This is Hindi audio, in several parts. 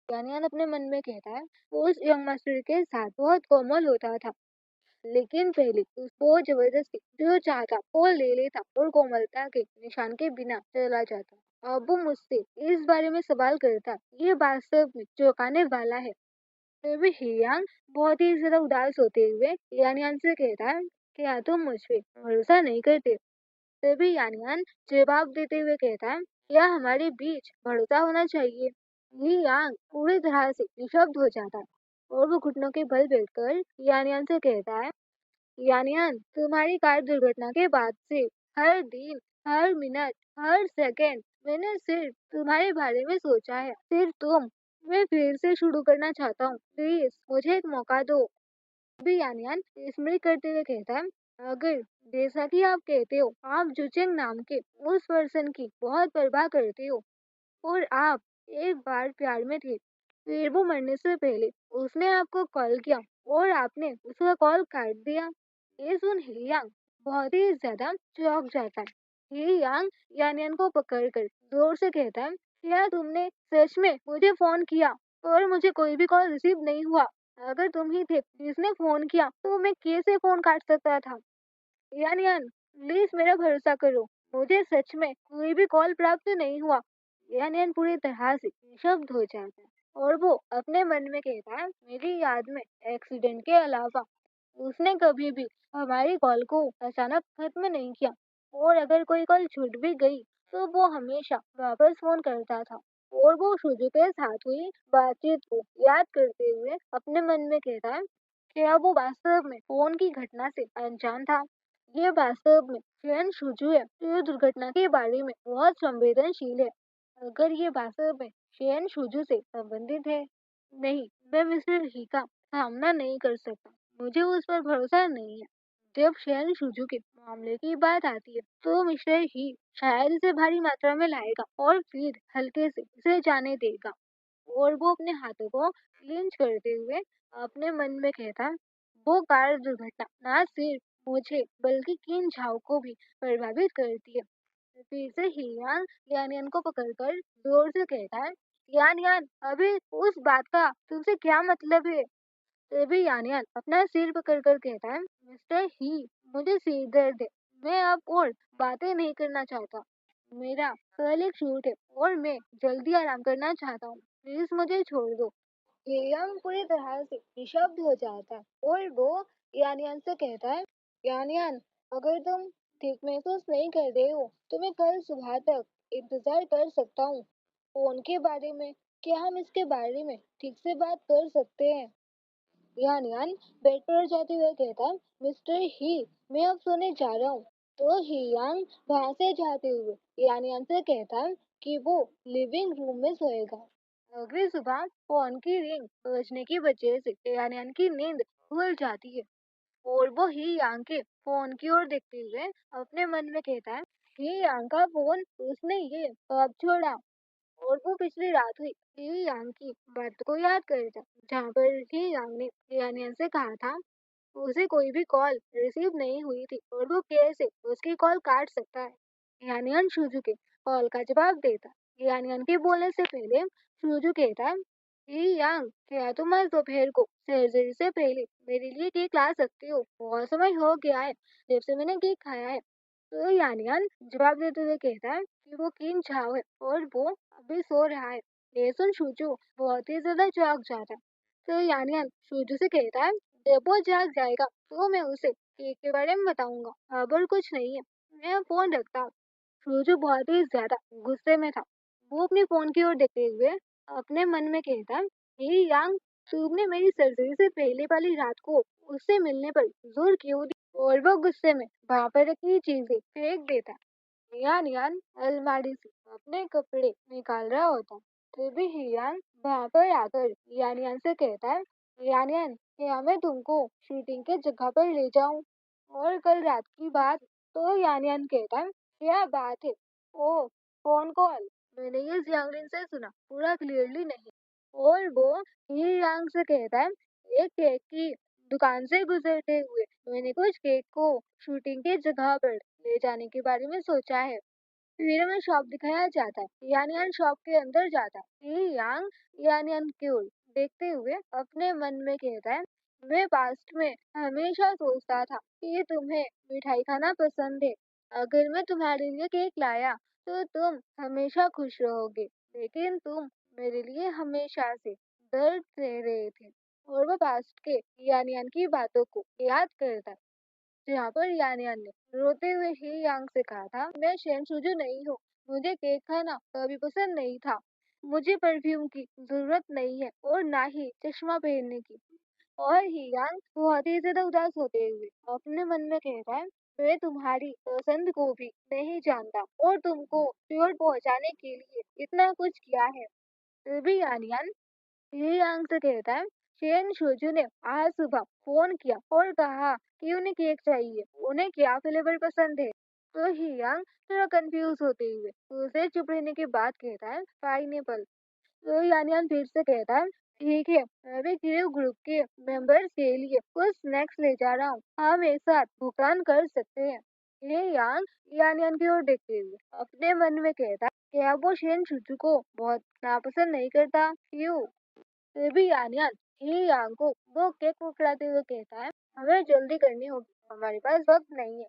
यानियान अपने मन में कहता है, उस यंग मास्टर के साथ बहुत कोमल होता था, लेकिन पहले उसको जबरदस्ती जो चाहता वो ले लेता और कोमलता के निशान के बिना चला जाता। अब वो मुझसे इस बारे में सवाल करता, ये वास्तव में चौंकाने वाला है। फिर भी हियांग बहुत ही ज्यादा उदास होते हुए यानियान से कहता है, क्या तुम मुझ पे भरोसा नहीं करते? तभी यानियान जवाब देते हुए कहता है, क्या हमारे बीच भरोसा होना चाहिए? ये यांग पूरी तरह से निशब्द हो जाता है और वो घुटनों के बल बैठकर यानियान से कहता है, यानियान तुम्हारी कार दुर्घटना के बाद से हर दिन, हर मिनट, हर सेकंड मैंने सिर्फ तुम्हारे बारे में सोचा है, सिर्फ तुम। मैं फिर से शुरू करना चाहता हूँ, प्लीज मुझे एक मौका दो। भी यानियान स्मृति करते हुए कहता है, अगर जैसा कि आप कहते हो आप जुचेंग नाम के उस पर्सन की बहुत परवाह करते हो और आप एक बार प्यार में थे, फिर वो मरने से पहले उसने आपको कॉल किया और आपने उसका कॉल काट दिया। ये सुन हियांग बहुत ही ज्यादा चौंक जाता है। हियांग यानियन को पकड़कर जोर से कहता है, क्या तुमने सच में मुझे फोन किया? और मुझे कोई भी कॉल रिसीव नहीं हुआ। अगर तुम ही थे जिसने फोन किया तो मैं कैसे फोन काट सकता था? यानियन प्लीज मेरा भरोसा करो, मुझे सच में कोई भी कॉल प्राप्त नहीं हुआ। यानियन पूरी तरह से निशब्द हो जाता है और वो अपने मन में कहता है, मेरी याद में एक्सीडेंट के अलावा उसने कभी भी हमारी कॉल को अचानक खत्म नहीं किया और अगर कोई कॉल छूट भी गई तो वो हमेशा वापस फोन करता था। और वो शुजू के साथ हुई बातचीत को याद करते हुए अपने मन में कहता है, क्या वो वास्तव में फोन की घटना से अनजान था? ये वास्तव में शेन शुजू है जो दुर्घटना के बारे में बहुत संवेदनशील है। अगर ये वास्तव में शेन शुजू से संबंधित है, नहीं, मैं मिस्टर ही का सामना नहीं कर सकता। मुझे उस पर भरोसा नहीं है। जब शेन शुजू के मामले की बात आती है तो मिस्टर ही शायद इसे भारी मात्रा में लाएगा और फिर हल्के से इसे जाने देगा। और वो अपने हाथों को क्लींच करते हुए अपने मन में कहता, वो कार दुर्घटना ना सिर्फ मुझे बल्कि किन झाओ को भी प्रभावित करती है। फिर से ही यान यानियन को पकड़कर जोर से कहता है, यान यान अभी उस बात का तुमसे क्या मतलब है? तभी यानियन अपना सिर पकड़कर कहता है, मिस्टर ही मुझे सिर दर्द है, मैं अब और बातें नहीं करना चाहता। मेरा कल एक शूट है और मैं जल्दी आराम करना चाहता हूँ, प्लीज मुझे छोड़ दो। येयांग पूरी तरह से निशब्द हो जाता है और वो यानियान से कहता है, यानियान अगर तुम ठीक महसूस नहीं कर रहे हो तो मैं कल सुबह तक इंतजार कर सकता हूँ। फोन के बारे में क्या हम इसके बारे में ठीक से बात कर सकते हैं? यानियान बेड पर जाते हुए कहता है, मिस्टर ही मैं अब सोने जा रहा हूँ। तो हियांग वहां से जाते हुए यानियान से कहता है कि वो लिविंग रूम में सोएगा। अगली सुबह फोन की रिंग बजने की वजह से यानियान की नींद खुल जाती है और वो ही यांग के फोन की ओर देखते हुए अपने मन में कहता है, ही यांग का फोन उसने ये कब छोड़ा? और वो पिछली रात हुई ही यांग की बात को याद कर था, जहाँ पर ही यांग ने यानियन से कहा था उसे कोई भी कॉल रिसीव नहीं हुई थी और वो कैसे उसकी कॉल काट सकता है। यानियन शुजू के कॉल का जवाब देता, यानियन के बोलने से पहले शुजू कहता है, ही यांग क्या तुम आज दोपहर को सर्जरी से पहले मेरे लिए केक ला सकते हो? बहुत समय हो गया है जब से मैंने केक खाया है। तो यानियन जवाब देते हुए कहता है कि वो किन झाओ है और वो अभी सो रहा है। ये सुन शुजू बहुत ही ज्यादा चौंक जाता है। तो यानियन शुजू से कहता है, जब वो जाग जाएगा तो मैं उसे केक के बारे में बताऊंगा, अब और कुछ नहीं है। मैं फोन रखता हूँ। शुजू बहुत ही ज्यादा गुस्से में था। वो अपने फोन की ओर देखते हुए अपने मन में कहता, हे यांग, तुमने मेरी सर्जरी से पहले वाली रात को उससे मिलने पर जोर क्यों दिया? और वो गुस्से में वहां पर रखी चीजें फेंक देता। हियान यान अलमारी से अपने कपड़े निकाल रहा होता, तभी हियान वहां पर आकर यानियन से कहता है, यानियन क्या मैं तुमको शूटिंग के जगह पर ले जाऊं? और कल रात की बात। तो यानियन कहता है, क्या बात है? ओ, फोन कॉल मैंने ये जियांगलिन से सुना, पूरा क्लियरली नहीं। और वो ही यांग से कहता है, एक केक की दुकान से गुजरते हुए मैंने कुछ केक को शूटिंग की जगह पर ले जाने के बारे में सोचा है। फिर में शॉप दिखाया जाता है। यानियान शॉप के अंदर जाता है। ये यांग यानियान की ओर देखते हुए अपने मन में कहता है, मैं पास्ट में हमेशा सोचता था कि तुम्हें मिठाई खाना पसंद है। अगर मैं तुम्हारे लिए केक लाया तो तुम हमेशा खुश रहोगे, लेकिन तुम मेरे लिए हमेशा से दर्द सह रहे थे। और वो पास्ट के यानियान की बातों को याद करता है, जहाँ पर यानियान ने रोते हुए ही यांग से कहा था, मैं शेनशुजू नहीं हूँ, मुझे केक खाना कभी पसंद नहीं था, मुझे परफ्यूम की जरूरत नहीं है और ना ही चश्मा पहनने की। और हियांग बहुत ही ज्यादा उदास होते हुए अपने मन में कहता है, मैं तुम्हारी पसंद को भी नहीं जानता और तुमको चोट पहुंचाने के लिए इतना कुछ किया है। फिर भी यानियान ये यांग से कहता है, शेन शोजू ने आज सुबह फोन किया और कहा कि उन्हें केक चाहिए, उन्हें क्या फ्लेवर पसंद है। तो हियांग थोड़ा कंफ्यूज होते हुए उसे चुप रहने की बात कहता है, पाइनएप्पल। तो यानियान फिर से कहता है, ठीक है, मैं भी क्रियो ग्रुप के मेंबर्स के लिए कुछ स्नैक्स ले जा रहा हूँ, हम एक साथ भुगतान कर सकते हैं। ये यांग यानियान की ओर देखते हुए अपने मन में कहता है, क्या वो शेन शुजू को बहुत नापसंद नहीं करता, क्यों? फिर भी यानियान ही यांग को वो केक पकड़ाते हुए कहता है, हमें जल्दी करनी होगी, हमारे पास वक्त नहीं है।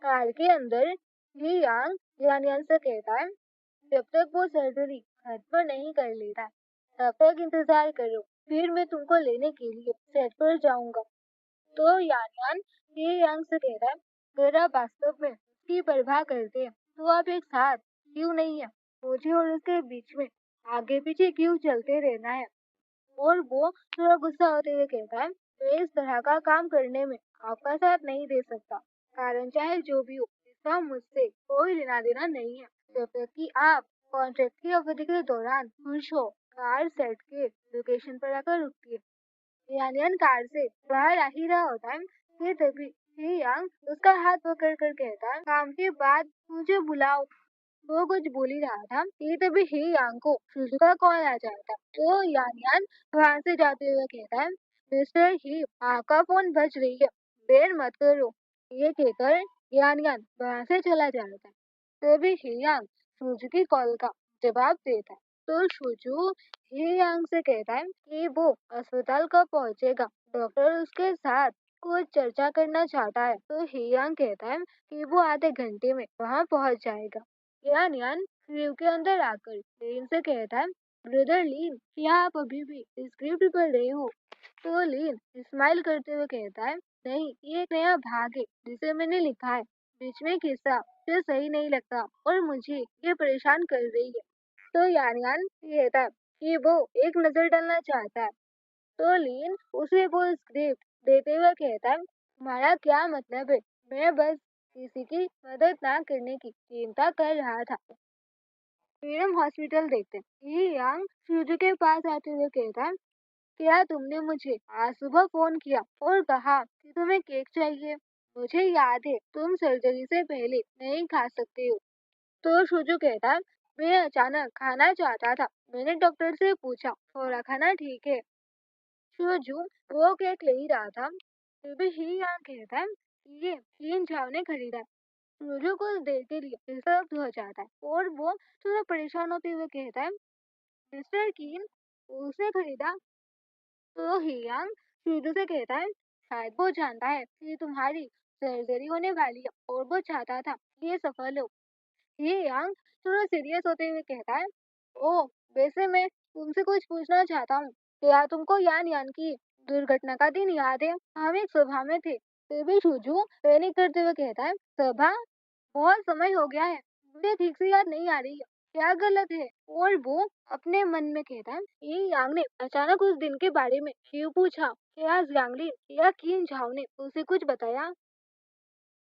कार के अंदर ही यांग यानियान से कहता है, जब तक वो सर्जरी खत्म नहीं कर लेता तब तक इंतजार करो, फिर मैं तुमको लेने के लिए सेट पर जाऊंगा। तो यानियान ये यांग से कहता है, अगर आप वास्तव में उसकी परवाह करते हैं तो आप एक साथ क्यों नहीं है, मुझे और उसके बीच में आगे पीछे क्यों चलते रहना है। और वो थोड़ा गुस्सा होते हुए कहता है, मैं इस तरह का काम करने में आपका साथ नहीं दे सकता, कारण चाहे जो भी हो, इसका मुझसे कोई लेना देना नहीं है। जब तक कि आप कॉन्ट्रैक्ट की अवधि के दौरान खुश हो, कार सेट के लोकेशन पर आकर रुकती है। यानियन कार से बाहर आ ही रहा होता है कि तभी ही यांग उसका हाथ पकड़ कर कहता है, काम के बाद मुझे बुलाओ। वो कुछ बोल ही रहा था कि तभी ही यांग को सुजू का कॉल आ जाता। तो यानियान वहां से जाते हुए कहता है, मिस्टर ही, आपका फोन बज रही है, देर मत करो। ये कहकर यानियान वहां से चला जाता है। तभी ही यांग सुजू की कॉल का जवाब देता है। तो सुजू ही यांग से कहता है कि वो अस्पताल कब पहुंचेगा, डॉक्टर उसके साथ कुछ चर्चा करना चाहता है। तो ही यांग कहता है कि वो आधे घंटे में वहां पहुंच जाएगा। यान क्रू के अंदर आकर लीन से कहता है, ब्रदर लीन, क्या आप अभी भी स्क्रिप्ट पढ़ रहे हो? तो लीन स्माइल करते हुए कहता है, नहीं, ये एक नया भाग है जिसे मैंने लिखा है, बीच में किस्सा जो सही नहीं लगता और मुझे ये परेशान कर रही है। तो यान कहता है कि वो एक नजर डालना चाहता है। तो लीन उसे वो स्क्रिप्ट देते हुए कहता है, तुम्हारा क्या मतलब है, मैं बस किसी की मदद ना करने की चिंता कर रहा था। फिर हम हॉस्पिटल देखते हैं। ये यांग सूजू के पास आते हुए कहता है, क्या तुमने मुझे आज सुबह फोन किया और कहा कि तुम्हें केक चाहिए? मुझे याद है तुम सर्जरी से पहले नहीं खा सकते हो। तो सूजू कहता है, मैं अचानक खाना चाहता था, मैंने डॉक्टर से पूछा थोड़ा खाना ठीक है। सूजू वो केक ले ही रहा था, फिर भी ही यांग कहता है, ये तीन झाव ने खरीदा है। सूजू कुछ देर के लिए डिस्टर्ब हो जाता है और वो थोड़ा परेशान होते हुए कहता है, मिस्टर कीन, उसने खरीदा? तो हियांग सीधे से कहता है, शायद वो जानता है कि तुम्हारी सर्जरी होने वाली है और वो चाहता था कि ये सफल हो। हियांग थोड़ा सीरियस होते हुए कहता है, ओह, वैसे मैं तुमसे कुछ पूछना चाहता हूँ, क्या तुमको यान यान की दुर्घटना का दिन याद है? हम एक सभा में थे। फिर भी शुजू पैनिक करते हुए कहता है, सभा? बहुत समय हो गया है, मुझे ठीक से याद नहीं आ रही है, क्या गलत है? और वो अपने मन में कहता है, ये यांग ने अचानक उस दिन के बारे में क्यों पूछा? क्या यांगली या किन झाओ ने उसे कुछ बताया?